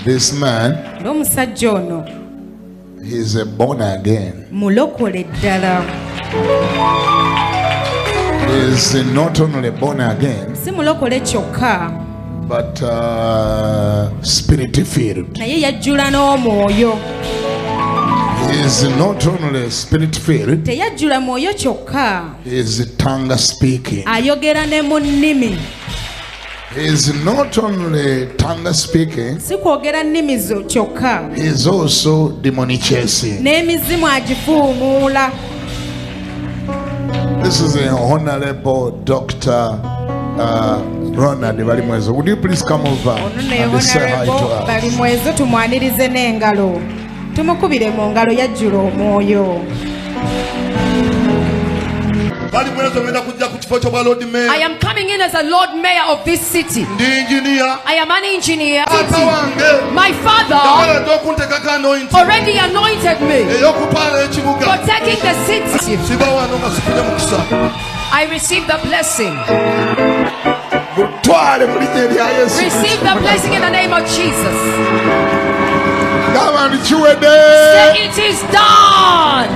This man, n'omusajja ono he is a born again. mulokole ddala. He is not only born again, Si mulokole kyokka, but spirit filled. naye yajjula n'omwoyo. He is not only spirit filled, Teyajjula mwoyo kyokka, he is tongue speaking. ayogera ne mu nnimi. He is not only tongue speaking, Si kwogera nnimi zo kyokka, he is also demon chasing. n'emizimu agifuumuula. This is a honorable Dr. Ronald Balimwezo. Would you please come over Ono ne and say hi to Honorable us? Balimwezo tumwanirize n'engalo. Tumukubire mu ngalo, yajjula omwoyo. I am coming in as a Lord Mayor of this city. I am an engineer. My father already anointed me for taking the city. I received the blessing. Receive the blessing in the name of Jesus. Say it is done.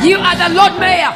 You are the Lord Mayor.